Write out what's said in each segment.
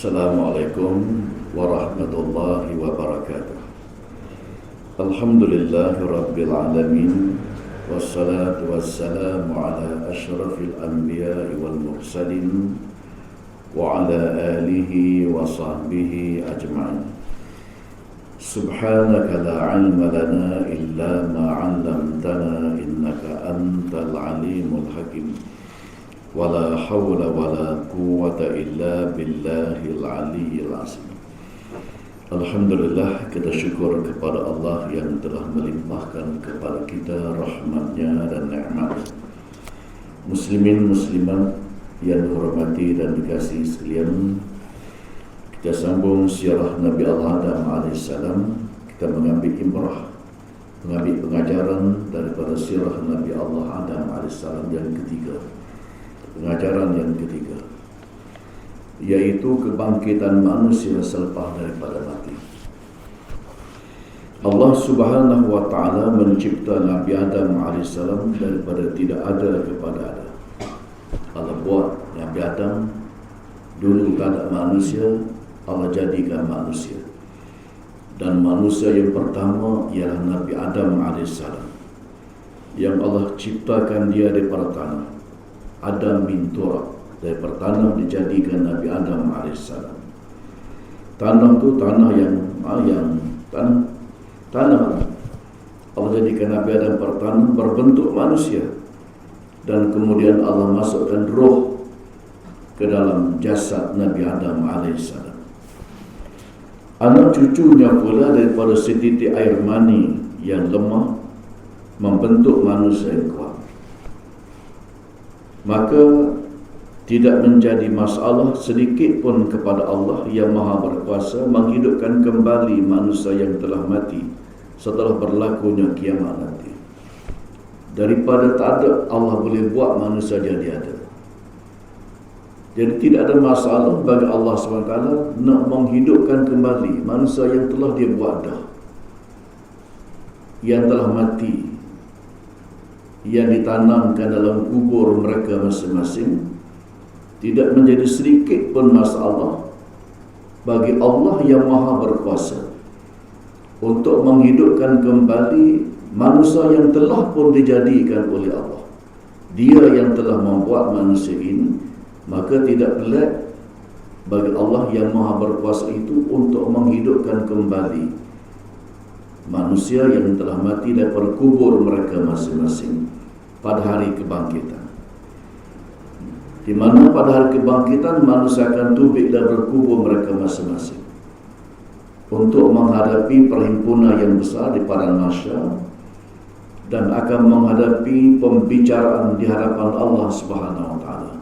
Assalamualaikum warahmatullahi wabarakatuh. Alhamdulillahi rabbil alamin. Wassalatu wassalamu ala ashrafil anbiya'i wal mursalin wa ala alihi wa sahbihi ajma'in. Subhanaka la ilma lana illa ma 'allamtana innaka antal alimul hakim. Wala hawla wala quwwata illa billahil aliyyil azim. Alhamdulillah, kita syukur kepada Allah yang telah melimpahkan kepada kita rahmatnya dan nikmat. Muslimin muslimat yang dihormati dan dikasihi sekalian, kita sambung sirah Nabi Allah Adam alaihissalam. Kita mengambil ibrah, mengambil pengajaran daripada sirah Nabi Allah Adam alaihissalam yang ketiga. Pengajaran yang ketiga, yaitu kebangkitan manusia selepas daripada mati. Allah Subhanahu wa ta'ala mencipta Nabi Adam AS daripada tidak ada kepada ada. Allah buat Nabi Adam, dulu tak ada manusia, Allah jadikan manusia. Dan manusia yang pertama ialah Nabi Adam AS, yang Allah ciptakan dia daripada tanah. Adam bin Turab, dari tanah dijadikan Nabi Adam AS. Tanah tu tanah yang tanah. Allah jadikan Nabi Adam pertama berbentuk manusia, dan kemudian Allah masukkan roh ke dalam jasad Nabi Adam AS. Anak cucunya pula daripada setitik air mani yang lemah membentuk manusia yang kuat. Maka tidak menjadi masalah sedikit pun kepada Allah yang Maha Berkuasa menghidupkan kembali manusia yang telah mati setelah berlakunya kiamat nanti. Daripada tak ada, Allah boleh buat manusia jadi ada. Jadi tidak ada masalah bagi Allah SWT nak menghidupkan kembali manusia yang telah dia buat dah, yang telah mati, yang ditanamkan dalam kubur mereka masing-masing. Tidak menjadi sedikit pun masalah bagi Allah yang Maha Berkuasa untuk menghidupkan kembali manusia yang telah pun dijadikan oleh Allah. Dia yang telah membuat manusia ini, maka tidak pelik bagi Allah yang Maha Berkuasa itu untuk menghidupkan kembali manusia yang telah mati daripada kubur mereka masing-masing pada hari kebangkitan, di mana pada hari kebangkitan manusia akan tubik dan berkubur mereka masing-masing untuk menghadapi perhimpunan yang besar di padang mahsyar, dan akan menghadapi pembicaraan di hadapan Allah Subhanahu wa ta'ala,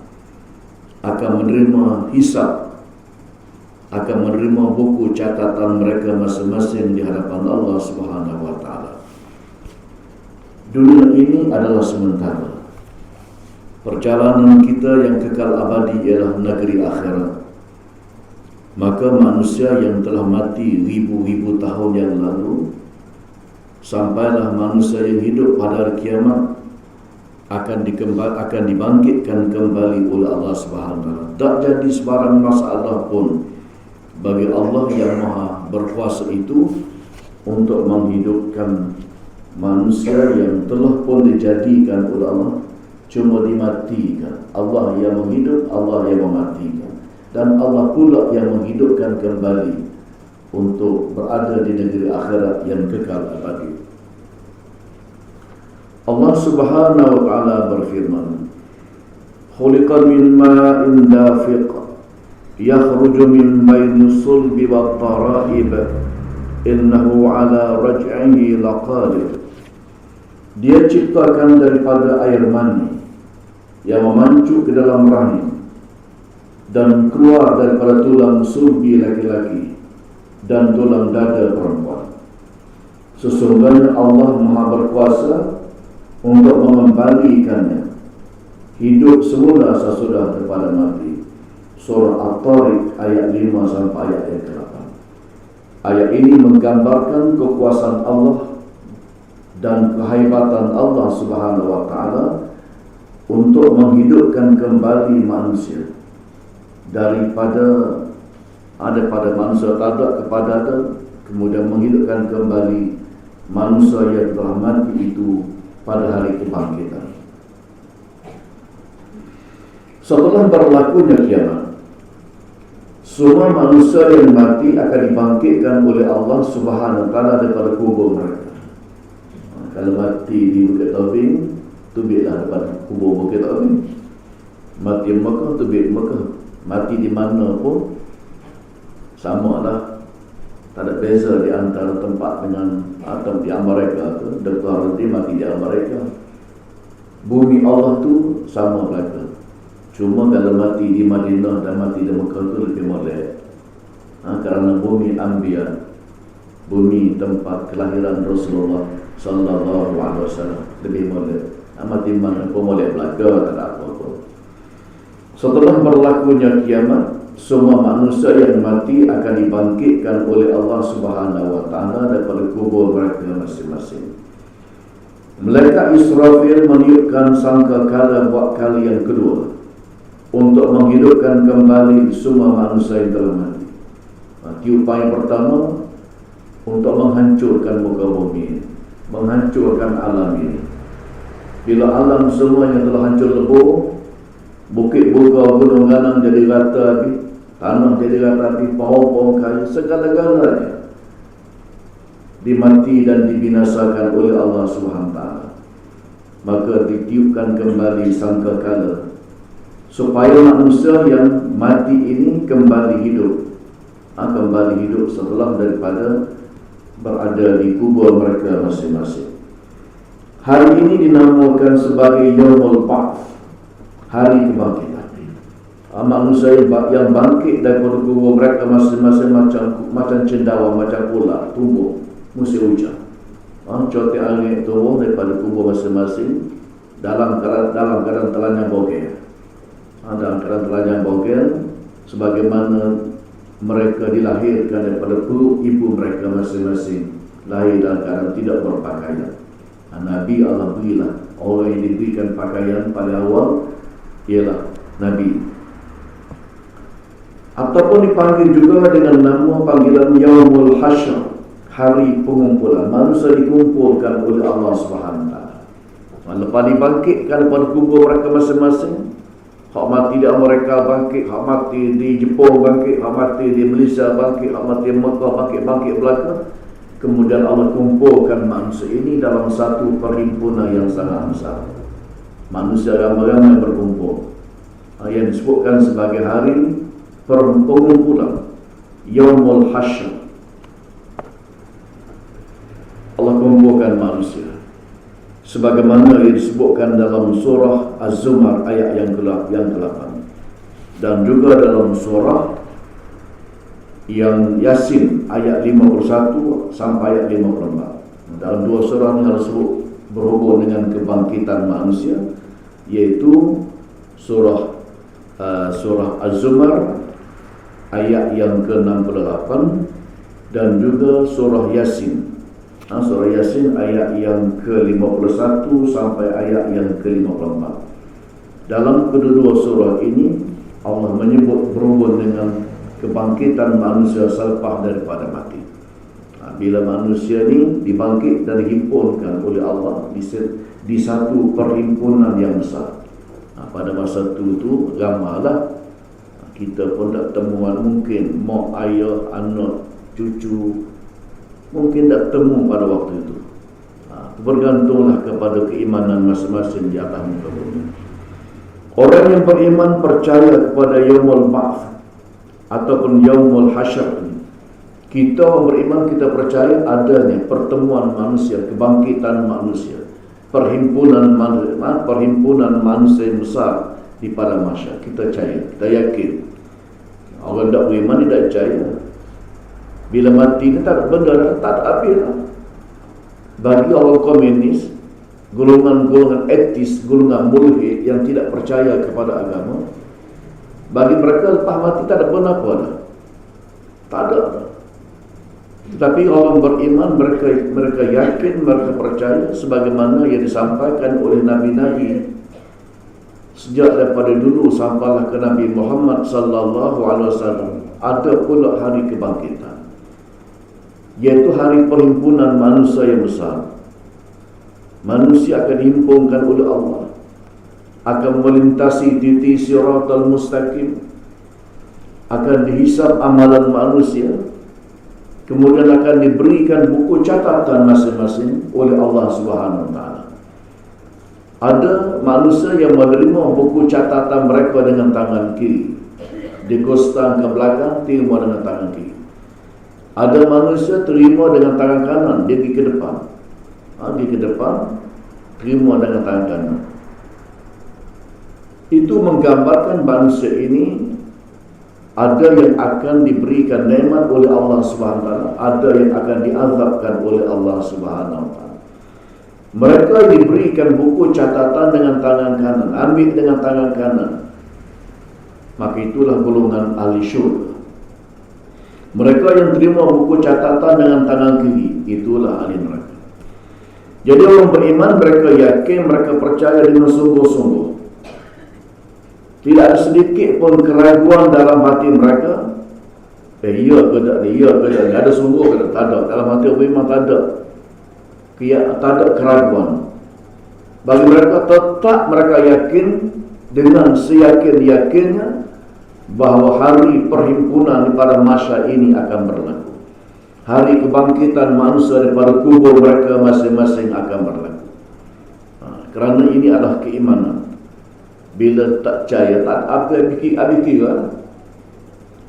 akan menerima hisab, akan menerima buku catatan mereka masing-masing di hadapan Allah Subhanahu wa ta'ala. Dunia ini adalah sementara. Perjalanan kita yang kekal abadi ialah negeri akhirat. Maka manusia yang telah mati ribu-ribu tahun yang lalu, sampailah manusia yang hidup pada hari kiamat akan dibangkitkan kembali oleh Allah Subhanahu wa ta'ala. Tak jadi sebarang masalah pun bagi Allah yang Maha Berkuasa itu untuk menghidupkan manusia yang telah pun dijadikan oleh Allah, cuma dimatikan. Allah yang menghidup, Allah yang mematikan, dan Allah pula yang menghidupkan kembali untuk berada di negeri akhirat yang kekal abadi. Allah Subhanahu wa ta'ala berfirman, khuliqa min ma'in dafiq yakhruju min baini sulbi wat tara'ib innahu ala raj'ihi laqadir. Dia ciptakan daripada air mani yang memancu ke dalam rahim dan keluar daripada tulang sulbi laki-laki dan tulang dada perempuan. Sesungguhnya Allah Maha Berkuasa untuk mengembalikannya hidup semula sesudah daripada mati. Surah At-Tariq ayat 5 sampai ayat yang ke-8. Ayat ini menggambarkan kekuasaan Allah dan kehebatan Allah Subhanahu wa ta'ala untuk menghidupkan kembali manusia daripada ada pada manusia tadak kepada ada, kemudian menghidupkan kembali manusia yang telah mati itu pada hari kebangkitan. Setelah berlakunya kiamat, semua manusia yang mati akan dibangkitkan oleh Allah Subhanahu wa taala daripada kubur mereka. Kalau mati di Bukit Tobing, tubiklah daripada kubur Bukit Tobing. Mati di Mekah, tubik Mekah. Mati di mana pun sama lah. Tak ada beza di antara tempat dengan atau di Amerika tu. Dr. Hardy mati di Amerika. Bumi Allah tu sama belaka. Cuma kalau mati di Madinah dan mati di Mekah tu lebih molek. Kerana bumi Anbiya, bumi tempat kelahiran Rasulullah sallallahu alaihi wasallam, lebih molek. Mati mana pun molek belaka, tak ada apa-apa. Setelah berlakunya kiamat, semua manusia yang mati akan dibangkitkan oleh Allah Subhanahu wa taala daripada kubur mereka masing-masing. Malaikat Israfil meniupkan sangkakala buat kali yang kedua untuk menghidupkan kembali semua manusia yang telah mati. Tiupan yang pertama untuk menghancurkan muka bumi, menghancurkan alam ini. Bila alam semuanya telah hancur lebur, bukit buka, gunung ganang jadi rata habis, tanah jadi rata habis, pohon-pohon kayu, segala-galanya dimati dan dibinasakan oleh Allah Subhanahu wa taala. Maka ditiupkan kembali sangkakala supaya manusia yang mati ini kembali hidup, kembali hidup setelah daripada berada di kubur mereka masing-masing. Hari ini dinamakan sebagai Yaumul Ba'ts, hari kebangkitan. Manusia yang bangkit daripada kubur mereka masing-masing macam cendawan, macam ular tumbuh musim hujan. Cotik angin tumbuh daripada kubur masing-masing dalam keadaan telanjang bogel. Dalam keadaan telanjang bogel, sebagaimana mereka dilahirkan daripada perut ibu mereka masing-masing, lahir dalam keadaan tidak berpakaian. Nabi Allah berilah, orang yang diberikan pakaian pada awal ialah Nabi. Ataupun dipanggil juga dengan nama panggilan Yaumul Hasyr, hari pengumpulan. Manusia dikumpulkan oleh Allah Subhanahu wa taala. Lepas dibangkitkan daripada kubur mereka masing-masing, hak mati di Amerika bangkit, hak mati di Jepun bangkit, hak mati di Malaysia bangkit, hak mati di Mekah bangkit belaka. Kemudian Allah kumpulkan manusia ini dalam satu perhimpunan yang sangat besar. Manusia ramai-ramai berkumpul, yang disebutkan sebagai hari pengumpulan, Yaumul Hasyr. Allah kumpulkan manusia sebagaimana yang disebutkan dalam surah Az-Zumar ayat yang ke-8 dan juga dalam surah yang Yasin ayat 51 sampai ayat 54. Dalam dua surah ini harus berhubung dengan kebangkitan manusia, yaitu surah Az-Zumar ayat yang ke-68 dan juga surah Yasin. Surah Yasin ayat yang ke-51 sampai ayat yang ke-54. Dalam kedua-dua surah ini Allah menyebut berhubung dengan kebangkitan manusia selepas daripada mati. Bila manusia ini dibangkit dan dihimpunkan oleh Allah di satu perhimpunan yang besar. Pada masa itu ramailah, kita pun tak temuan, mungkin mak, ayah, anak, cucu, mungkin tak temu pada waktu itu. Bergantunglah kepada keimanan masing-masing di atas muka bumi. Orang yang beriman percaya kepada Yaumul Ba'ts ataupun Yaumul Hasyr ini. Kita orang beriman, kita percaya adanya pertemuan manusia, kebangkitan manusia, perhimpunan manusia yang besar di padang mahsyar. Kita percaya, kita yakin. Orang tak beriman tidak percaya. Bila mati ni tak ada benda, tak ada habis lah. Bagi orang komunis, golongan-golongan etis, golongan mulhid yang tidak percaya kepada agama, bagi mereka lepas mati tak ada benda apa dah. Tak ada. Tetapi orang beriman, mereka yakin, mereka percaya sebagaimana yang disampaikan oleh Nabi-Nabi Sejak daripada dulu sampailah ke Nabi Muhammad sallallahu alaihi wasallam, ada pula hari kebangkitan, iaitu hari perhimpunan manusia yang besar. Manusia akan dihimpunkan oleh Allah, akan melintasi titik siratal mustaqim, akan dihisab amalan manusia, kemudian akan diberikan buku catatan masing-masing oleh Allah Subhanahu wa taala. Ada manusia yang menerima buku catatan mereka dengan tangan kiri, digostang ke belakang, terima dengan tangan kiri. Ada manusia terima dengan tangan kanan, dia pergi ke depan, pergi ke depan, terima dengan tangan kanan. Itu menggambarkan manusia ini ada yang akan diberikan nikmat oleh Allah Subhanahu wa taala, ada yang akan diazabkan oleh Allah Subhanahu wa taala. Mereka diberikan buku catatan dengan tangan kanan, ambil dengan tangan kanan, maka itulah golongan ahli syurga. Mereka yang terima buku catatan dengan tangan kiri, itulah ahli neraka. Jadi orang beriman, mereka yakin, mereka percaya dengan sungguh-sungguh. Tidak ada sedikit pun keraguan dalam hati mereka. Iya ke tak ni, iya ke tak ni, ada sungguh ke tak ada. Dalam hati orang beriman tak ada, tak ada keraguan. Bagi mereka tetap mereka yakin dengan seyakin-yakinnya bahawa hari perhimpunan pada masa ini akan berlaku. Hari kebangkitan manusia daripada kubur mereka masing-masing akan berlaku. Kerana ini adalah keimanan. Bila tak percaya, tak apa fikir lah.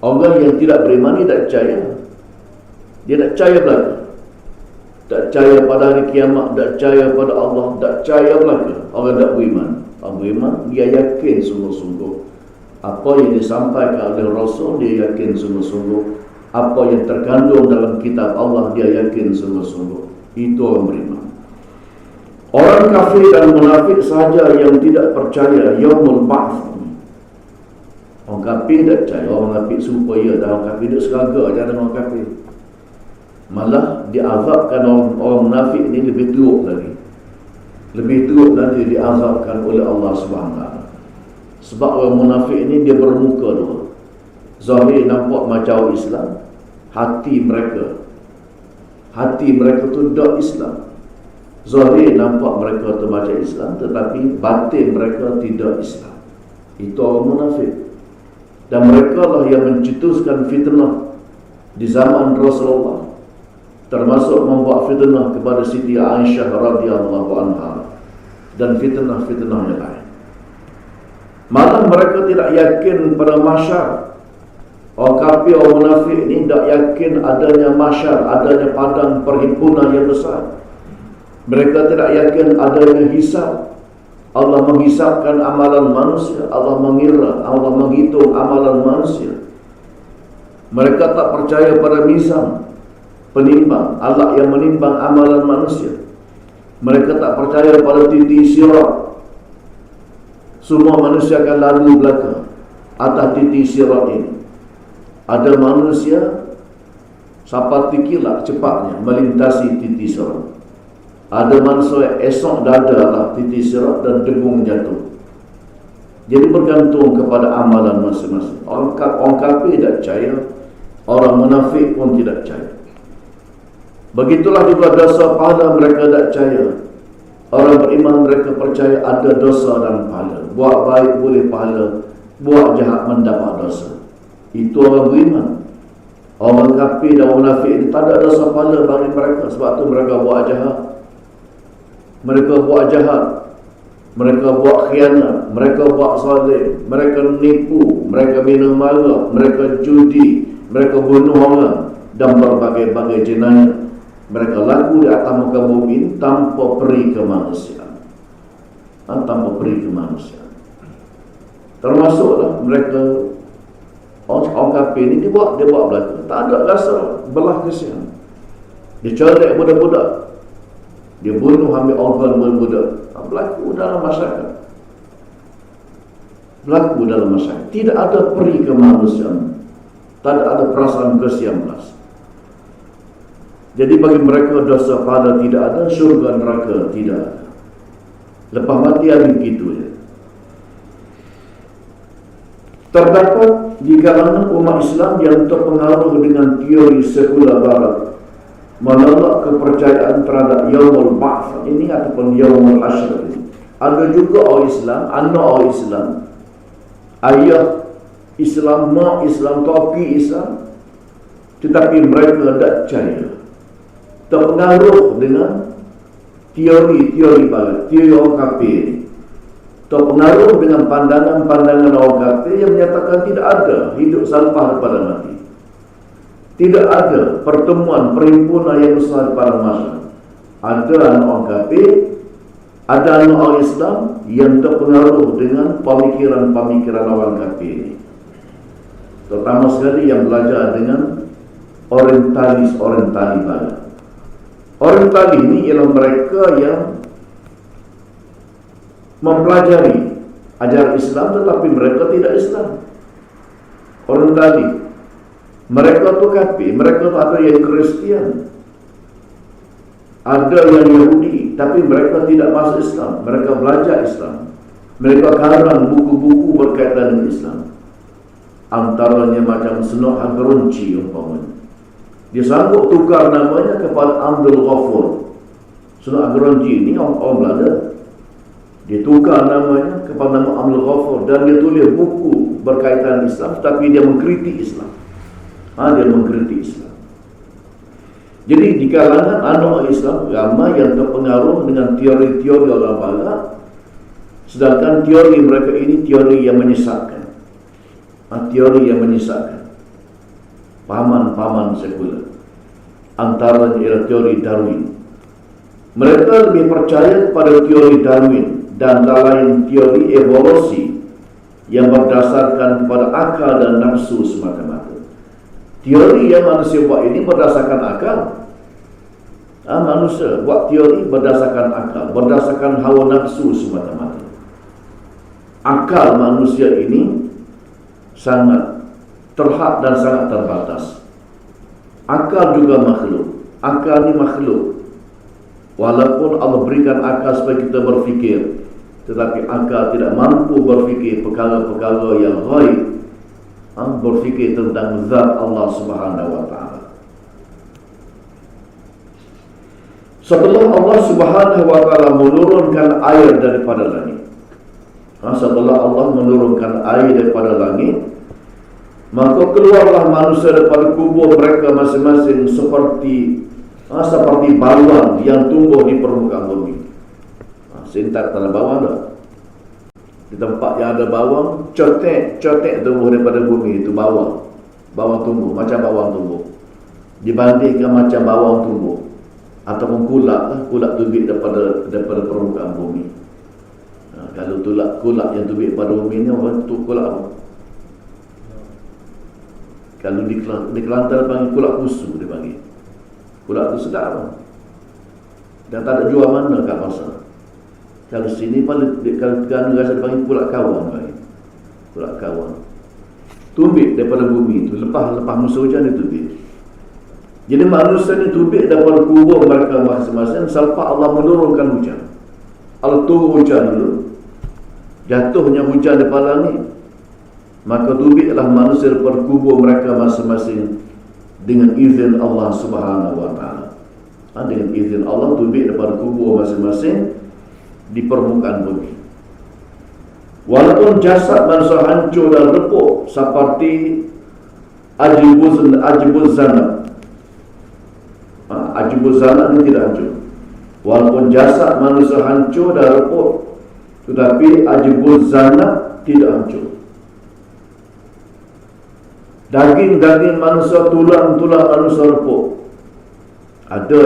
Orang yang tidak beriman ni tak percaya. Dia tak percaya belaka. Tak percaya pada hari kiamat, tak percaya pada Allah, tak percaya belaka. Orang tak beriman. Orang beriman, dia yakin sungguh-sungguh apa yang disampaikan oleh Rasul, dia yakin sungguh-sungguh. Apa yang terkandung dalam kitab Allah, dia yakin sungguh-sungguh. Itu orang beriman. Orang kafir dan munafik sahaja yang tidak percaya yaumul ba'ts. Orang kafir tak percaya, orang munafik supaya orang kafir duduk seraga aja dengan orang kafir. Malah diazabkan orang munafik ini lebih teruk lagi. Lebih teruk lagi diazabkan oleh Allah SWT. Sebab orang munafik ini dia bermuka dua. Zahir nampak macam Islam, hati mereka tu tak Islam. Zahir nampak mereka tu macam Islam, tetapi batin mereka tidak Islam. Itu orang munafik. Dan mereka lah yang mencetuskan fitnah di zaman Rasulullah, termasuk membuat fitnah kepada Siti Aisyah radhiyallahu anha dan fitnah-fitnah yang lain. Malah mereka tidak yakin pada mahsyar. Orang kafir, orang munafik ini tak yakin adanya mahsyar, adanya padang perhimpunan yang besar. Mereka tidak yakin adanya hisab. Allah menghisabkan amalan manusia, Allah mengira, Allah menghitung amalan manusia. Mereka tak percaya pada mizan, penimbang, Allah yang menimbang amalan manusia. Mereka tak percaya pada titik sirat. Semua manusia akan lalu belaka atas titik sirat ini. Ada manusia seperti kilat cepatnya melintasi titik sirat. Ada manusia esok dada lah titik sirat dan dengung jatuh. Jadi bergantung kepada amalan masing-masing. Orang kafir tidak percaya, orang munafik pun tidak percaya. Begitulah juga dosa pahala mereka tak percaya. Orang beriman mereka percaya ada dosa dan pahala. Buat baik boleh pahala, buat jahat mendapat dosa. Itu orang beriman. Orang kafir dan munafik ini tak ada dosa pahala bagi mereka. Sebab tu mereka buat jahat. Mereka buat jahat, mereka buat khianat, mereka buat zalim, mereka nipu, mereka minum mara, mereka judi, mereka bunuh orang dan berbagai-bagai jenayah. Mereka laku di atas muka bumi tanpa peri kemanusiaan. Tanpa peri kemanusiaan. Termasuklah mereka orang kafir ini dia buat belaka. Tak ada rasa belah kasihan. Dia colek budak-budak. Dia bunuh, ambil organ budak. Berlaku dalam masyarakat. Berlaku dalam masyarakat. Tidak ada peri kemanusiaan. Tak ada perasaan kasihan belas. Jadi bagi mereka dosa pahala tidak ada, syurga neraka tidak ada. Lepas mati ada begitu je. Terdapat di kalangan umat Islam yang terpengaruh dengan teori sekular barat menolak kepercayaan terhadap yaumul ba'ts ini ataupun yaumul hasyr ini. Ada juga orang Islam, anak orang Islam, ayah Islam, mak Islam, topi Islam, tetapi mereka tidak percaya, terpengaruh dengan teori-teori barat, teori orang kafir ini, terpengaruh dengan pandangan-pandangan orang kafir yang menyatakan tidak ada hidup selepas daripada mati, tidak ada pertemuan perhimpunan yang besar pada masa. Ada anak orang kafir, ada anak orang Islam yang terpengaruh dengan pemikiran-pemikiran orang kafir ini, terutama sekali yang belajar dengan orientalis barat. Orientalis ini ialah mereka yang mempelajari ajaran Islam tetapi mereka tidak Islam. Orientalis, mereka tu kafir, mereka tu ada yang Kristian, ada yang Yahudi, tapi mereka tidak masuk Islam. Mereka belajar Islam, mereka karang buku-buku berkaitan dengan Islam. Antaranya macam Senok Agrunci umpamanya, dia sanggup tukar namanya kepada Abdul Ghafur. Senok Agrunci ini orang Belanda, dia tukar namanya kepada nama Abdul Ghafur dan dia tulis buku berkaitan Islam, tapi dia mengkritik Islam. Dia mengkritik Islam. Jadi di kalangan anak Islam ramai yang terpengaruh dengan teori-teori orang barat, sedangkan teori mereka ini teori yang menyesatkan. Teori yang menyesatkan, pahaman-pahaman sekular. Antaranya ialah teori Darwin. Mereka lebih percaya kepada teori Darwin dan lain teori evolusi yang berdasarkan kepada akal dan nafsu semata-mata. Teori yang manusia buat ini berdasarkan akal. Manusia buat teori berdasarkan akal, berdasarkan hawa nafsu semata-mata. Akal manusia ini sangat terhad dan sangat terbatas. Akal juga makhluk. Akal ni makhluk. Walaupun Allah berikan akal supaya kita berfikir, tetapi akal tidak mampu berfikir perkara-perkara yang ghaib, berfikir tentang zat Allah Subhanahu wa taala. Setelah Allah Subhanahu wa taala menurunkan air daripada langit, setelah Allah menurunkan air daripada langit, maka keluarlah manusia daripada kubur mereka masing-masing seperti bawang yang tumbuh di permukaan bumi. Sintak tanah bawang dah. Di tempat yang ada bawang, cotek tumbuh daripada bumi itu bawang. Bawang tumbuh, macam bawang tumbuh. Dibandingkan macam bawang tumbuh ataupun kulak tubik daripada permukaan bumi. Kalau kulak yang tubik pada bumi ni orang tu kulak apa? Kalau di Kelantan panggil kulak kusu, dia panggil. Kulak tu sedap apa? Dan tak ada jual mana kat pasar. Kalau sini kalau Terengganu rasa dia panggil kulak kawan, panggil. Kulak kawan. Tubik daripada bumi tu, lepas musim hujan dia tubik. Jadi manusia ni tubik daripada kubur mereka masing-masing selepas Allah menurunkan hujan. Allah turun hujan dulu, jatuhnya hujan daripada langit, maka tubiklah manusia daripada kubur mereka masing-masing dengan izin Allah Subhanahu wa taala. Dengan izin Allah tubik daripada kubur masing-masing di permukaan bumi. Walaupun jasad manusia hancur dan repuk seperti ajibuz zanab. Ajibuz zanab ini tidak hancur. Walaupun jasad manusia hancur dan repuk, tetapi ajibuz zanab tidak hancur. Daging-daging manusia, tulang-tulang manusia repuk. Ada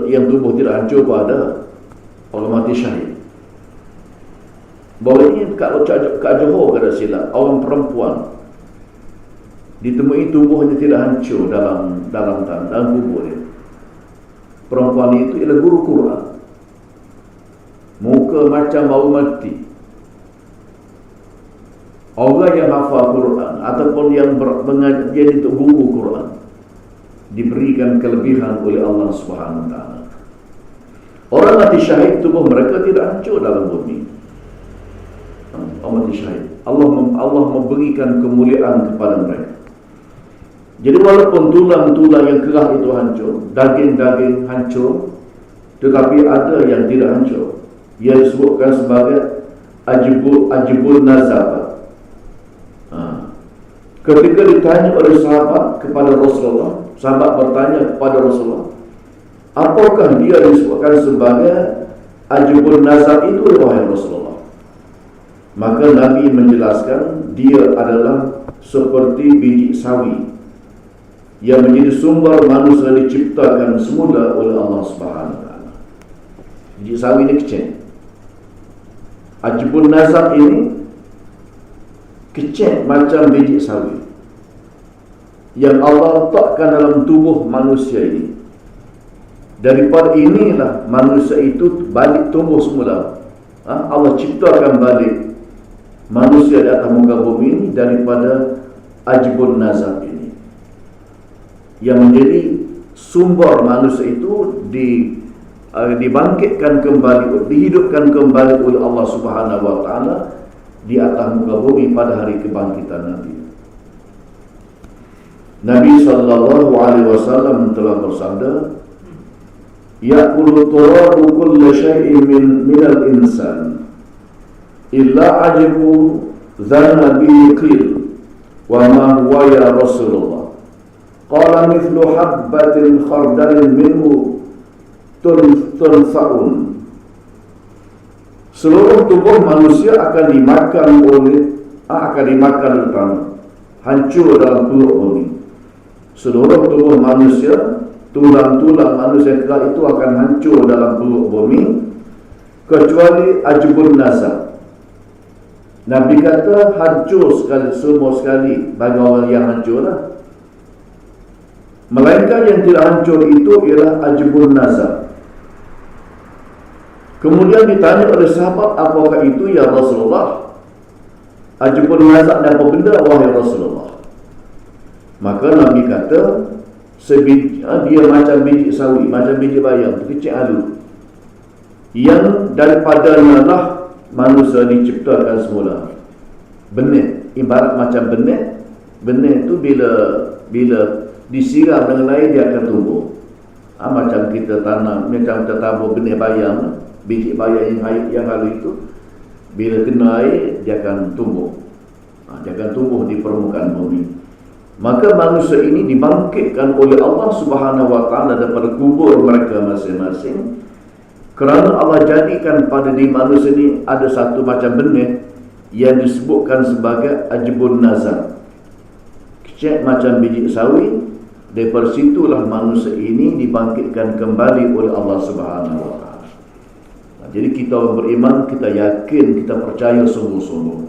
yang tubuh tidak hancur pun ada. Orang mati syahid. Bahawa ini kat Johor kada silap, orang perempuan ditemui tubuhnya tidak hancur dalam kubur dia. Perempuan itu ialah guru Quran. Muka macam bau mati. Orang yang hafal Quran ataupun yang mengajar untuk guru Quran diberikan kelebihan oleh Allah Subhanahu wa taala. Orang mati syahid tubuh mereka tidak hancur dalam bumi. Orang mati syahid. Allah memberikan kemuliaan kepada mereka. Jadi walaupun tulang-tulang yang kerah itu hancur, daging-daging hancur, tetapi ada yang tidak hancur. Ia disebutkan sebagai ajibul nazar. Ketika ditanya oleh sahabat kepada Rasulullah, sahabat bertanya kepada Rasulullah, apakah dia disebutkan sebagai ajibul nazar itu, wahai Rasulullah? Maka Nabi menjelaskan dia adalah seperti biji sawi yang menjadi sumber manusia diciptakan semula oleh Allah Subhanahu Wa Taala. Biji sawi ini kecil. Ajibun nazar ini kecil macam biji sawi yang Allah letakkan dalam tubuh manusia ini. Daripada inilah manusia itu balik tumbuh semula. Allah ciptakan balik manusia di atas muka bumi ini daripada ajibun nazar ini, yang menjadi sumber manusia itu dibangkitkan kembali, dihidupkan kembali oleh Allah Subhanahu Wa Taala di atas muka bumi pada hari kebangkitan nanti. Nabi sallallahu alaihi wasallam telah bersabda, ya'kulu turabu kulla syai'in minal insan illa ajibu dhanna bihi qil wa ma huwa ya Rasulullah. Qala mithlu habbatin khardalin minhu tunfa'un. Seluruh tubuh manusia akan dimakan oleh tanah, hancur dalam perut bumi. Seluruh tubuh manusia, tulang-tulang manusia kerah itu akan hancur dalam perut bumi, kecuali ajibun nazar. Nabi kata hancur sekali, semua sekali bagi orang yang hancurlah. Melainkan yang tidak hancur itu ialah ajibun nazar. Kemudian ditanya oleh sahabat, apakah itu ya Rasulullah? Ajibun nazar dan apa benda, wahai Rasulullah? Maka Nabi kata, dia macam biji sawi, macam biji bayam, kecil alu, yang daripadanya lah manusia diciptakan semula. Benih, ibarat macam benih. Benih itu bila disiram dengan air dia akan tumbuh. Macam kita tanam, macam kita tabur benih bayam, biji bayam yang halu itu, bila kena air dia akan tumbuh. Dia akan tumbuh di permukaan bumi. Maka manusia ini dibangkitkan oleh Allah Subhanahu Wa Taala daripada kubur mereka masing-masing, kerana Allah jadikan pada diri manusia ini ada satu macam benih yang disebutkan sebagai ajibun nazar, kecil macam biji sawi. Daripada situlah manusia ini dibangkitkan kembali oleh Allah Subhanahu Wa Taala. Jadi kita orang beriman, kita yakin, kita percaya sungguh-sungguh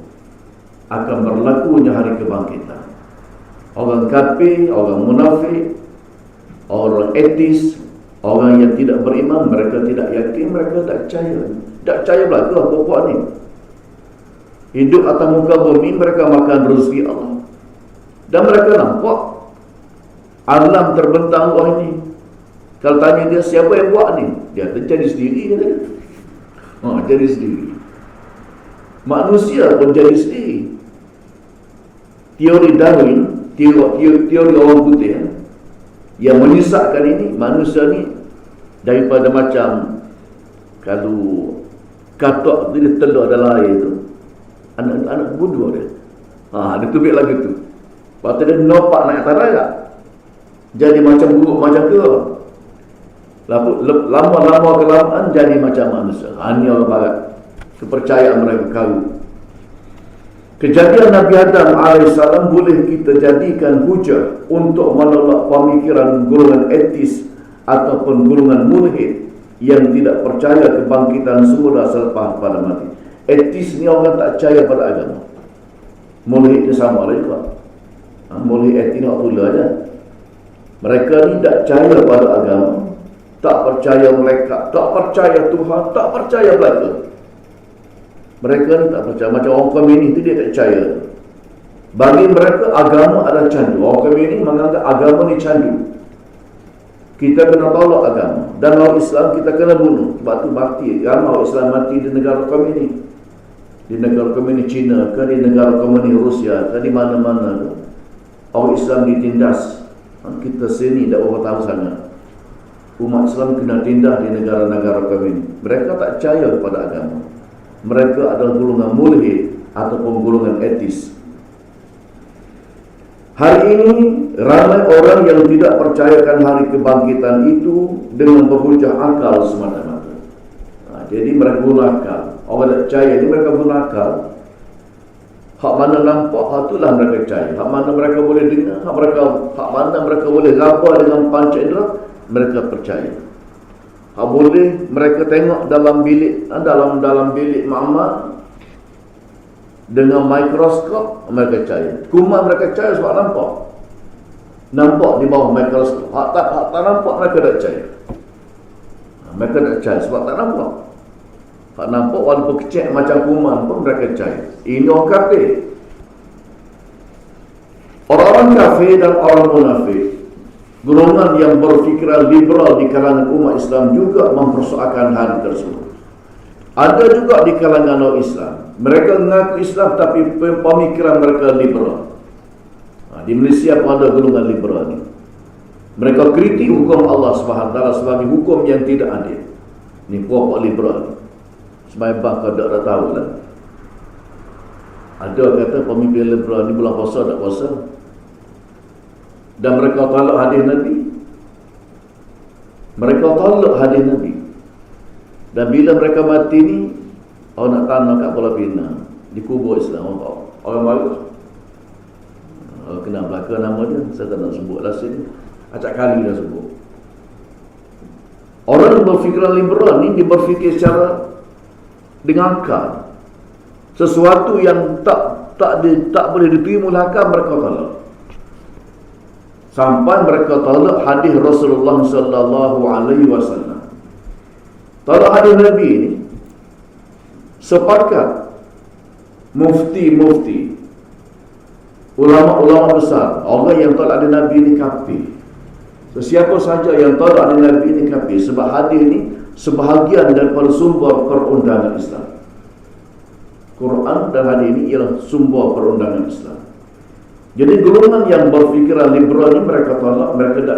akan berlakunya hari kebangkitan. Orang kafir, orang munafik, orang etis, orang yang tidak beriman, mereka tidak yakin, mereka tak percaya. Tak percaya berlaku apa-apa ni. Hidup atas muka bumi, mereka makan rezeki Allah. Dan mereka nampak alam terbentang bawah ini. Kalau tanya dia siapa yang buat ni, dia kata jadi sendiri, kata dia. Jadi sendiri. Manusia pun jadi sendiri. Teori Darwin, teori orang putih yang menyesatkan ini, manusia ni daripada macam kalau katak tu dia telur dalam air tu, anak budu dia. Dia tubik lagi tu. Lepas tu dia nopak naik atas darat, jadi macam buruk, macam tu. Lama-lama kelamaan jadi macam manusia. Ini orang barat, kepercayaan mereka kalu. Kejadian Nabi Adam AS boleh kita jadikan hujah untuk menolak pemikiran golongan etis ataupun golongan mulhid yang tidak percaya kebangkitan semula selepas pada mati. Etis ni orang tak percaya pada agama. Mulhid ni sama lah juga. Mulhid etis ni orang pula je. Mereka ni tak percaya pada agama, tak percaya malaikat, tak percaya Tuhan, tak percaya belaka. Mereka ni tak percaya. Macam orang Komunis tu dia tak percaya. Bagi mereka agama adalah candu. Orang Komunis menganggap agama ni candu. Kita kena tolak agama. Dan orang Islam kita kena bunuh. Sebab tu mati. Ramai orang Islam mati di negara Komunis. di negara komunis China ke, di negara komunis Rusia ke, di mana-mana ke, orang Islam ditindas. Kita sini tak berapa tahu sangat. Umat Islam kena tindas di negara-negara komunis. Mereka tak percaya kepada agama. Mereka adalah golongan mulhid ataupun golongan etis. Hari ini ramai orang yang tidak percayakan hari kebangkitan itu dengan berhujah akal semata-mata. Jadi mereka guna akal. Orang tak percaya ini mereka guna akal. Hak mana nampak, hak itulah mereka percaya. Hak mana mereka boleh dengar, hak mana mereka boleh raba dengan panca indera, mereka percaya. Hak boleh mereka tengok dalam bilik makmal dengan mikroskop, mereka percaya. Kuman mereka percaya sebab nampak di bawah mikroskop. Hak tak nampak, mereka tak percaya. Mereka tak percaya sebab tak nampak. Hak nampak walaupun kecil macam kuman pun mereka percaya. Ini orang kafir. Orang-orang kafir dan orang munafik, golongan yang berfikiran liberal di kalangan umat Islam juga mempersoalkan hal tersebut. Ada juga di kalangan orang Islam, mereka mengaku Islam tapi pemikiran mereka liberal. Di Malaysia pun ada golongan liberal ni. Mereka kritik hukum Allah SWT sebagai hukum yang tidak adil. Ni puak liberal ni. Sebagai kau tak tahu lah. Ada kata pemimpin liberal ni bulan puasa tak puasa. Dan mereka tolak hadis Nabi. Mereka tolak hadis Nabi. Dan bila mereka mati ni, orang nak tanam kat Pulau Pinang, di kubur Islam, orang malu. Kena belakang nama dia, saya tak nak sebut lah sini. Acak kali dah sebut. Orang yang berfikiran liberal ni, dia berfikir secara dengan akal. Sesuatu yang tak boleh diterima oleh akal, mereka tolak. Sampai mereka tolak hadis Rasulullah sallallahu alaihi wasallam. Tolak hadis Nabi ni sepakat mufti-mufti, ulama-ulama besar, orang yang tolak hadis Nabi ni kafir. Siapa saja yang tolak hadis Nabi ni kafir, sebab hadis ni sebahagian daripada sumber perundangan Islam. Quran dan hadis ini ialah sumber perundangan Islam. Jadi golongan yang berfikiran liberal ni mereka tolak, mereka tak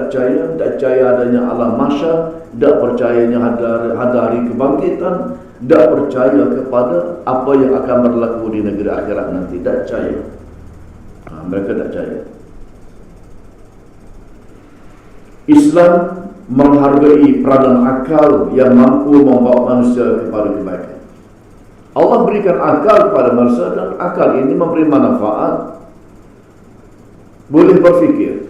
percaya adanya alam mahsyar, tak percayanya ada hari kebangkitan, tak percaya kepada apa yang akan berlaku di negeri akhirat nanti, tak percaya. Mereka tak percaya. Islam menghargai peranan akal yang mampu membawa manusia kepada kebaikan. Allah berikan akal kepada manusia dan akal ini memberi manfaat. Boleh berfikir.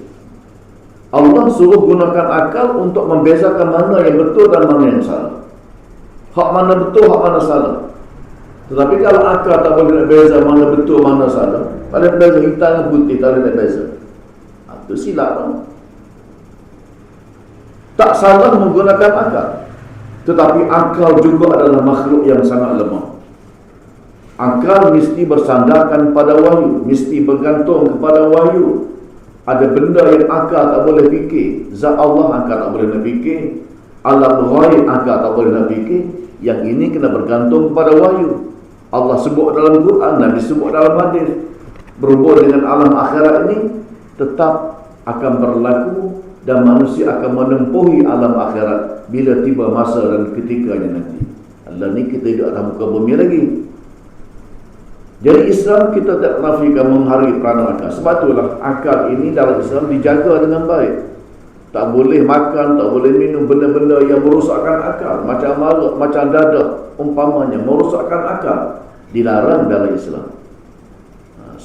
Allah suruh gunakan akal untuk membezakan mana yang betul dan mana yang salah. Hak mana betul, hak mana salah. Tetapi kalau akal tak boleh nak beza mana betul, mana salah, tak boleh beza hitam dan putih, tak boleh nak beza. Itu silap. Tak salah menggunakan akal. Tetapi akal juga adalah makhluk yang sangat lemah. Akal mesti bersandarkan pada wahyu, mesti bergantung kepada wahyu. Ada benda yang akal tak boleh fikir. Zat Allah akal tak boleh nak fikir. Alam ghaib akal tak boleh nak fikir. Yang ini kena bergantung kepada wahyu. Allah sebut dalam Quran, Nabi sebut dalam hadis. Berhubung dengan alam akhirat ini tetap akan berlaku dan manusia akan menempuhi alam akhirat bila tiba masa dan ketikanya nanti. Allah ni kita hidup atas muka bumi lagi. Jadi Islam kita tak nafikan menghargai peranan akal. Sebab itulah akal ini dalam Islam dijaga dengan baik. Tak boleh makan, tak boleh minum benda-benda yang merosakkan akal. Macam maruk, macam dadah umpamanya merosakkan akal. Dilarang dalam Islam.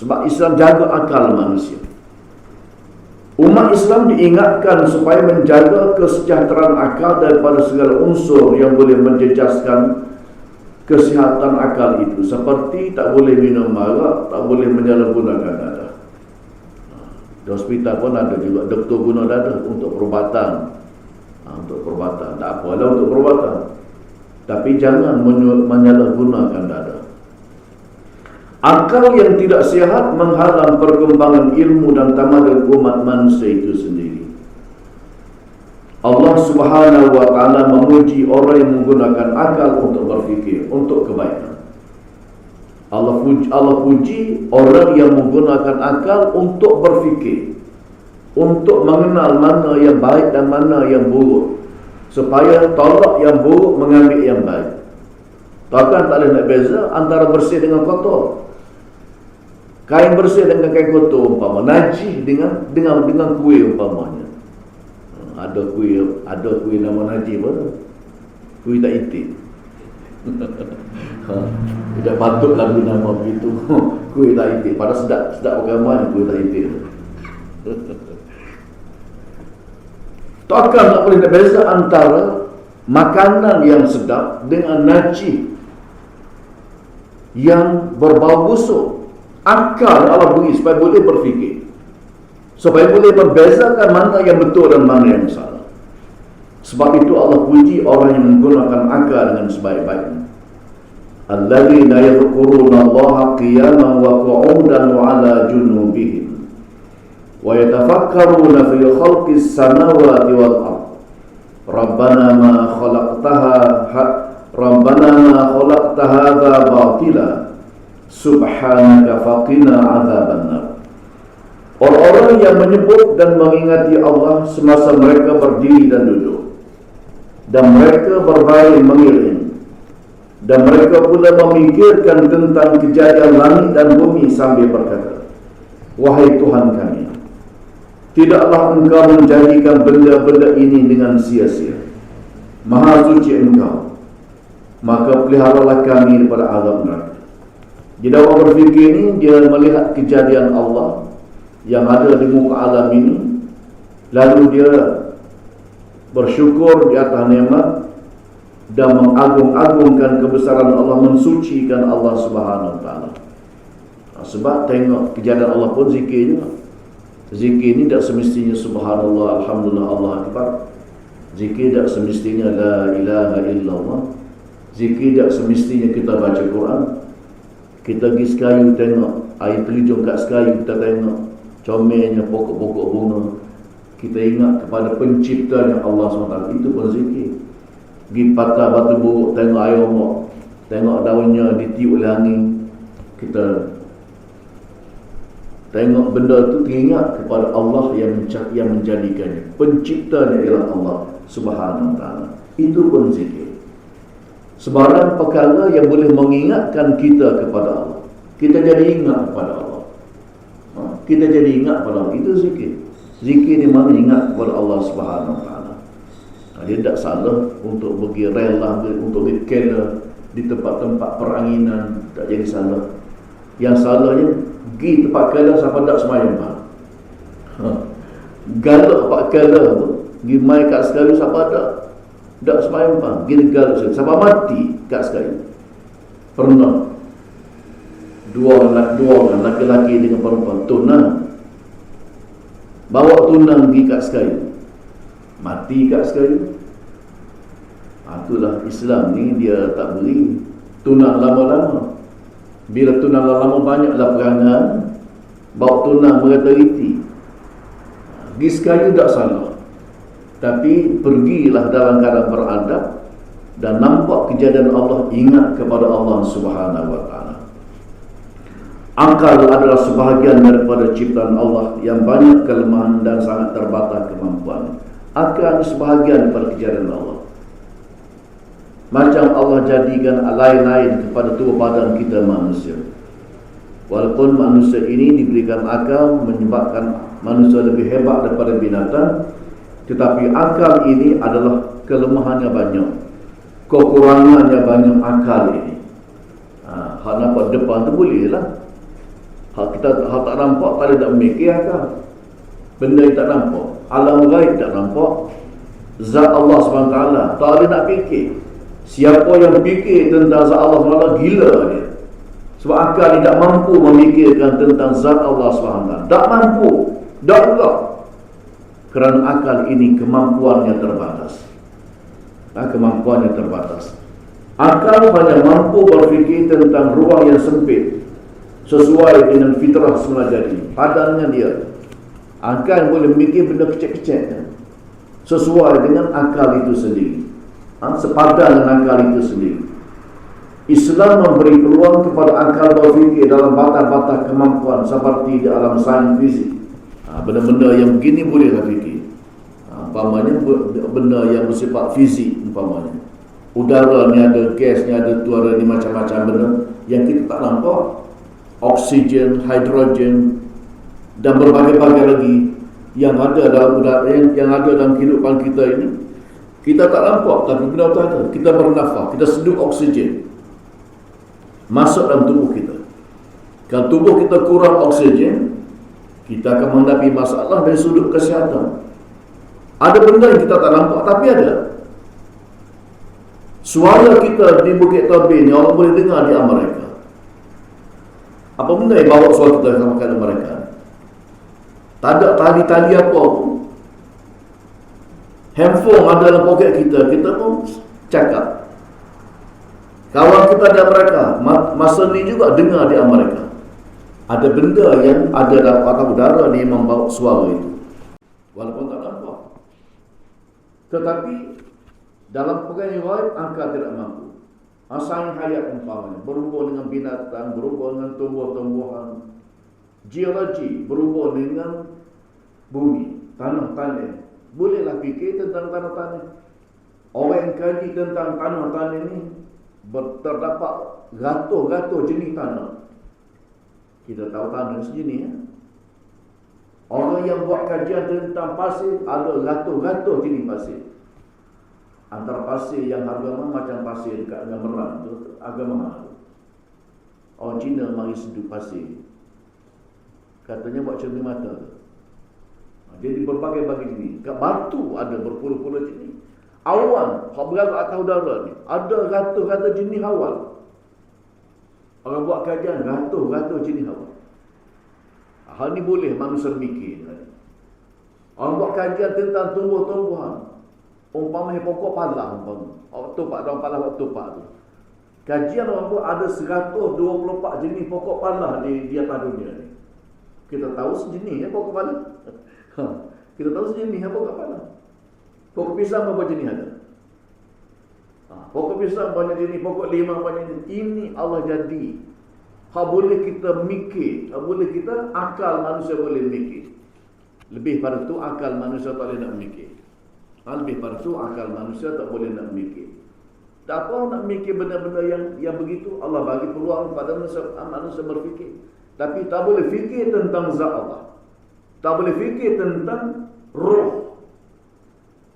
Sebab Islam jaga akal manusia. Umat Islam diingatkan supaya menjaga kesejahteraan akal daripada segala unsur yang boleh menjejaskan kesihatan akal itu, seperti tak boleh minum arak, tak boleh menyalahgunakan dadah. Di hospital pun ada juga doktor guna dadah untuk perubatan. Untuk perubatan, tak apalah untuk perubatan. Tapi jangan menyalahgunakan dadah. Akal yang tidak sihat menghalang perkembangan ilmu dan tamadun umat manusia itu sendiri. Allah Subhanahu wa ta'ala memuji orang yang menggunakan akal untuk berfikir, untuk kebaikan. Allah puji orang yang menggunakan akal untuk berfikir, untuk mengenal mana yang baik dan mana yang buruk, supaya tolak yang buruk, mengambil yang baik. Takkan tak boleh nak beza antara bersih dengan kotor. Kain bersih dengan kain kotor umpama, najis dengan kuih umpamanya. Ada kuih nama najis pun. Kuih tak itik. Tidak patut lagu nama begitu. Kuih tak itik. Padahal sedap bagaimana kuih tak itik. Takkan tak boleh beza antara makanan yang sedap dengan najis yang berbau busuk. Akal Allah beri supaya boleh berfikir, supaya boleh membezakan mana yang betul dan mana yang salah. Sebab itu Allah puji orang yang menggunakan akal dengan sebaik-baiknya. Alladzina yadhkuruna Allaha qiyaman wa qu'udan wa 'ala junubihim wa yatafakkaruna fi khalqis samawati wal ardh. Rabbana ma khalaqta hadza batila subhanaka faqina 'adzabannar. Orang-orang yang menyebut dan mengingati Allah semasa mereka berdiri dan duduk, dan mereka berbaring mengiring, dan mereka pula memikirkan tentang kejadian langit dan bumi sambil berkata, wahai Tuhan kami, tidaklah Engkau menjadikan benda-benda ini dengan sia-sia. Maha suci Engkau, maka peliharalah kami daripada azab neraka. Jadi orang berfikir ini, dia melihat kejadian Allah yang ada di muka alam ini, lalu dia bersyukur di atas nikmat dan mengagung-agungkan kebesaran Allah, mensucikan Allah Subhanahu wa taala. Sebab tengok kejadian Allah pun zikir juga. Zikir ni tak semestinya subhanallah, alhamdulillah, Allah akbar. Zikir tak semestinya la ilaha illallah. Zikir tak semestinya kita baca Quran. Kita pergi sekayu tengok air terjun kat sekayu, kita tengok comelnya pokok-pokok bunga, kita ingat kepada penciptanya Allah SWT. Itu pun zikir. Pergi patah batu buruk, tengok air ombak, tengok daunnya ditiup oleh angin, kita tengok benda tu, teringat kepada Allah yang menjadikannya. Penciptanya ialah Allah Subhanahu wa taala. Itu pun zikir. Sebarang perkara yang boleh mengingatkan kita kepada Allah, kita jadi ingat kepada Allah. Kita jadi ingat kepada Allah. Itu zikir. Zikir ni mana ingat kepada Allah Subhanahu wa taala. Dia tak salah untuk pergi rela, untuk pergi kela di tempat-tempat peranginan, tak jadi salah. Yang salahnya pergi tempat kela sampai tak semayang pak. Galak tempat kela tu, pergi main kat sekali sampai tak semayang pak. Pergi galak sekali sampai mati kat sekali. Pernah dua lelaki dengan perempuan tunang, bawa tunang pergi kat sekali, mati kat sekali. Itulah Islam ni, dia tak beri tunang lama-lama. Bila tunang lama banyaklah perangan, bawa tunang merata-riti. Pergi sekali tak salah, tapi pergilah dalam keadaan beradab dan nampak kejadian Allah, ingat kepada Allah Subhanahu wa taala. Akal adalah sebahagian daripada ciptaan Allah yang banyak kelemahan dan sangat terbatas kemampuan. Akal sebahagian daripada kejadian Allah. Macam Allah jadikan lain-lain kepada tubuh badan kita manusia. Walaupun manusia ini diberikan akal menyebabkan manusia lebih hebat daripada binatang, tetapi akal ini adalah kelemahannya banyak, kekurangannya banyak akal ini. Hak nampak depan tu boleh lah. Hak tak nampak, tak ada memikir akal. Benda yang tak nampak, alam gaib tak nampak, zat Allah SWT tak ada nak fikir. Siapa yang fikir tentang zat Allah SWT, gila dia. Sebab akal ni tak mampu memikirkan tentang zat Allah SWT. Tak mampu, tak juga. Kerana akal ini kemampuannya terbatas. Kemampuannya terbatas. Akal hanya mampu berfikir tentang ruang yang sempit, sesuai dengan fitrah semula jadi. Padannya dia. Akal boleh memikir benda kecil-kecil sesuai dengan akal itu sendiri. Sepadan dengan akal itu sendiri. Islam memberi peluang kepada akal berfikir dalam batas-batas kemampuan seperti di alam sains fizik. Benda-benda yang begini bolehlah fikir. Umpamanya benda yang bersifat fizik, umpamanya udara ni ada, gas ni ada, tu ada, ni macam-macam benda yang kita tak nampak. Oksigen, hidrogen dan berbagai-bagai lagi yang ada dalam udara, yang ada dalam kehidupan kita ini. Kita tak nampak, tapi benda tu ada. Kita bernafas, kita seduh oksigen masuk dalam tubuh kita. Kalau tubuh kita kurang oksigen, kita akan menghadapi masalah dari sudut kesihatan. Ada benda yang kita tak nampak, tapi ada. Suara kita di Bukit Tobin ni orang boleh dengar di Amerika. Apa benda yang bawa suara kita sama ke mereka? Tak ada tali-tali apa pun. Handphone ada dalam poket kita, kita pun cakap. Kawan kita di Amerika, masa ni juga dengar di Amerika. Ada benda yang ada dalam atas udara ni membawa suara itu, walaupun tak nampak. Tetapi dalam perkara yang gaib, akal tidak mampu. Sains hayat umpamanya berhubung dengan binatang, berhubung dengan tumbuh-tumbuhan. Geologi berhubung dengan bumi, tanah-tanah. Bolehlah fikir tentang tanah-tanah. Orang yang kaji tentang tanah-tanah ini terdapat ratus-ratus jenis tanah. Kita tahu tanah sejenis ya? Orang yang buat kajian tentang pasir, ada ratus-ratus jenis pasir. Antara pasir yang harga macam pasir dekat Agam Merang tu agak mahal. Orang Cina mari seduh pasir, katanya buat cermin mata. Jadi berbagai-bagai jenis. Kat batu ada berpuluh-puluh jenis. Awan, hak berada atas udara ni, ada ratus-ratus jenis awan. Orang buat kajian ratus-ratus jenis awan. Hal ni boleh manusia mikir. Orang buat kajian tentang tumbuh-tumbuhan. Umpamanya pokok palah, waktu pak daun palah waktu pak tu. Kajian orang buat ada 124 jenis pokok palah di atas dunia ni. Kita tahu sejenis ya pokok palah. Kita tahu sejenis ya pokok palah. Pokok pisang berapa jenis ada? Pokok pisang banyak jenis, pokok lima banyak jenis. Ini Allah jadi. Boleh kita mikir, boleh kita akal manusia boleh mikir. Lebih pada tu akal manusia tak boleh nak mikir. Lebih pada tu akal manusia tak boleh nak mikir. Tak apa nak mikir benda-benda yang begitu. Allah bagi peluang pada manusia berfikir. Tapi tak boleh fikir tentang zat Allah. Tak boleh fikir tentang roh.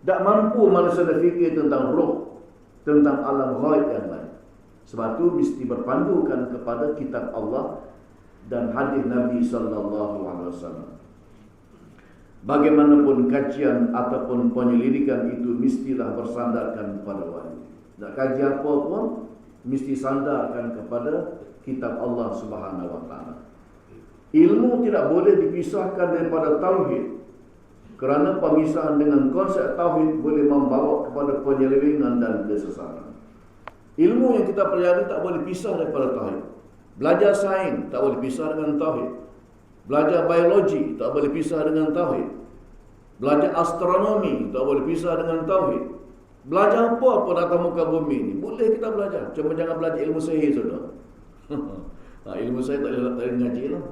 Tak mampu manusia nak fikir tentang roh, tentang alam ghaib yang lain. Sebab tu mesti berpandukan kepada kitab Allah dan hadis Nabi SAW. Bagaimanapun kajian ataupun penyelidikan itu mestilah bersandarkan kepada wahyu. Nak kaji apa pun mesti sandarkan kepada kitab Allah Subhanahu Wa Taala. Ilmu tidak boleh dipisahkan daripada tauhid, kerana pemisahan dengan konsep tauhid boleh membawa kepada penyelewengan dan kesesatan. Ilmu yang kita pelajari tak boleh pisah daripada tauhid. Belajar sains tak boleh pisah dengan tauhid. Belajar biologi tak boleh pisah dengan tauhid. Belajar astronomi tak boleh pisah dengan tauhid. Belajar apa pun atas muka bumi ni boleh kita belajar. Cuma jangan belajar ilmu sihir saudara. Ilmu sihir tak boleh ngaji lah.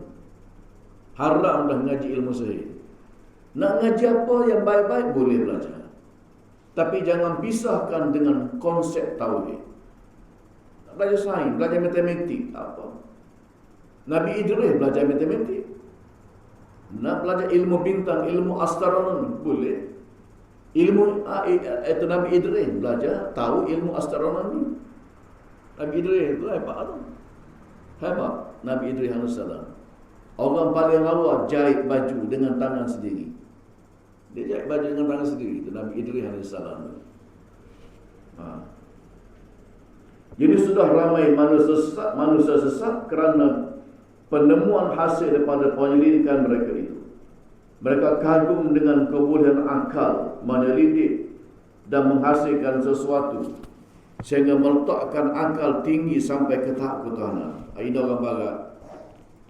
Haram dah ngaji ilmu sihir. Nak ngaji apa yang baik-baik boleh belajar. Tapi jangan pisahkan dengan konsep tauhid. Belajar sains, belajar matematik apa. Nabi Idris belajar matematik. Nak belajar ilmu bintang, ilmu astronomi boleh. Ilmu itu Nabi Idris belajar tahu ilmu astronomi. Nabi Idris itu hebat tu. Hebat Nabi Idris alaihissalam. Orang paling lawa jahit baju dengan tangan sendiri. Dia jahit baju dengan tangan sendiri, itu Nabi Idris alaihissalam. Jadi sudah ramai manusia sesat kerana penemuan hasil daripada penyelidikan mereka itu. Mereka kagum dengan kebolehan akal menyelidik dan menghasilkan sesuatu sehingga meletakkan akal tinggi sampai ke tahap ketuhanan. Ini orang barat.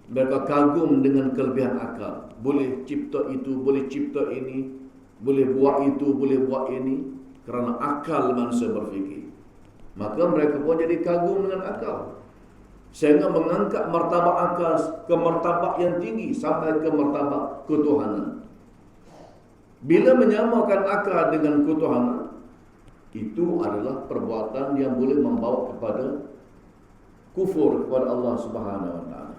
Mereka kagum dengan kelebihan akal. Boleh cipta itu, boleh cipta ini, boleh buat itu, boleh buat ini, kerana akal manusia berfikir. Maka mereka pun jadi kagum dengan akal, sehingga mengangkat martabat akal ke martabat yang tinggi sampai ke martabat ketuhanan. Bila menyamakan akal dengan ketuhanan, itu adalah perbuatan yang boleh membawa kepada kufur kepada Allah Subhanahu wa taala.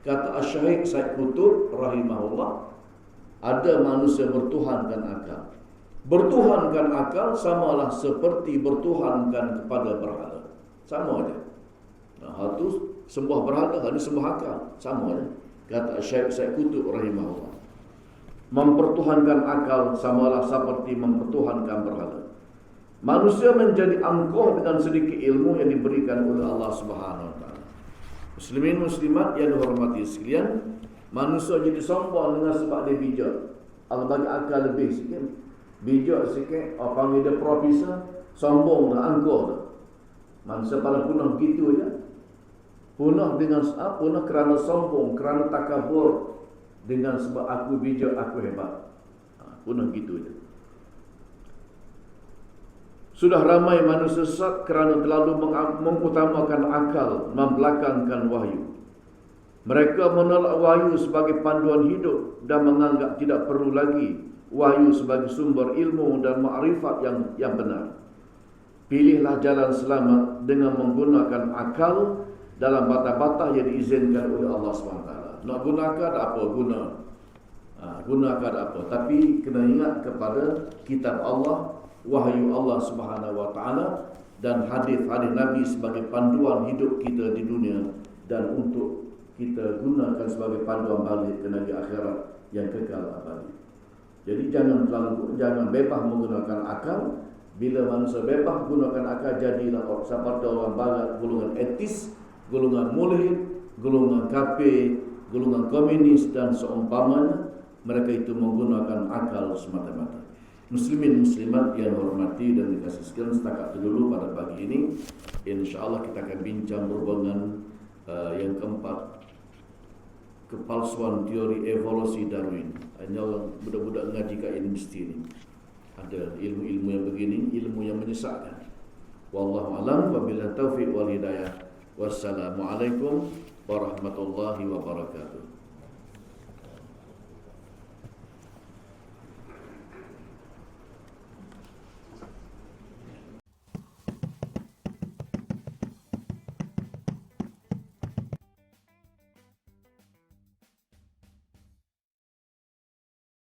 Kata Asy-Syaikh Said Qutb rahimahullah, ada manusia bertuhankan akal. Bertuhankan akal samalah seperti bertuhankan kepada berhala. Sama aja. Hal tu sembah berhala, hal ni sembah akal. Sama aja. Kata Syekh Said Qutb rahimahullah, mempertuhankan akal samalah seperti mempertuhankan berhala. Manusia menjadi angkuh dengan sedikit ilmu yang diberikan oleh Allah Subhanahu wa taala. Muslimin muslimat yang dihormati sekalian, manusia jadi sombong dengan sebab dia bijak. Allah bagi akal lebih sikit, bijak sikit, orang panggil dia profesor, sombong dah, angkuh dah. Manusia pada punah begitu je. Punah dengan punah kerana sombong, kerana takabur, dengan sebab aku bijak, aku hebat. Punah gitu je. Sudah ramai manusia sesat kerana terlalu mengutamakan akal, membelakangkan wahyu. Mereka menolak wahyu sebagai panduan hidup dan menganggap tidak perlu lagi wahyu sebagai sumber ilmu dan makrifat yang benar. Pilihlah jalan selamat dengan menggunakan akal dalam batas-batas yang diizinkan oleh Allah SWT. Nak gunakan apa guna, gunakan apa, tapi kena ingat kepada kitab Allah, wahyu Allah Subhanahu wa taala dan hadis-hadis Nabi sebagai panduan hidup kita di dunia dan untuk kita gunakan sebagai panduan balik ke negeri akhirat yang kekal abadi. Jadi jangan bebas menggunakan akal. Bila manusia bebas gunakan akal, jadilah seperti orang barat, golongan etis, golongan mulhid, golongan kafir, golongan komunis dan seumpamanya. Mereka itu menggunakan akal semata-mata. Muslimin muslimat yang hormati dan dikasih sekalian, setakat itu dulu pada pagi ini. InsyaAllah kita akan bincang berhubungan yang keempat, kepalsuan teori evolusi Darwin. Hanya orang budak-budak ngaji kat universiti ni ada ilmu-ilmu yang begini, ilmu yang menyesatkan. Wallahu a'lam, wabillahi taufiq wal hidayah. Wassalamualaikum warahmatullahi wabarakatuh.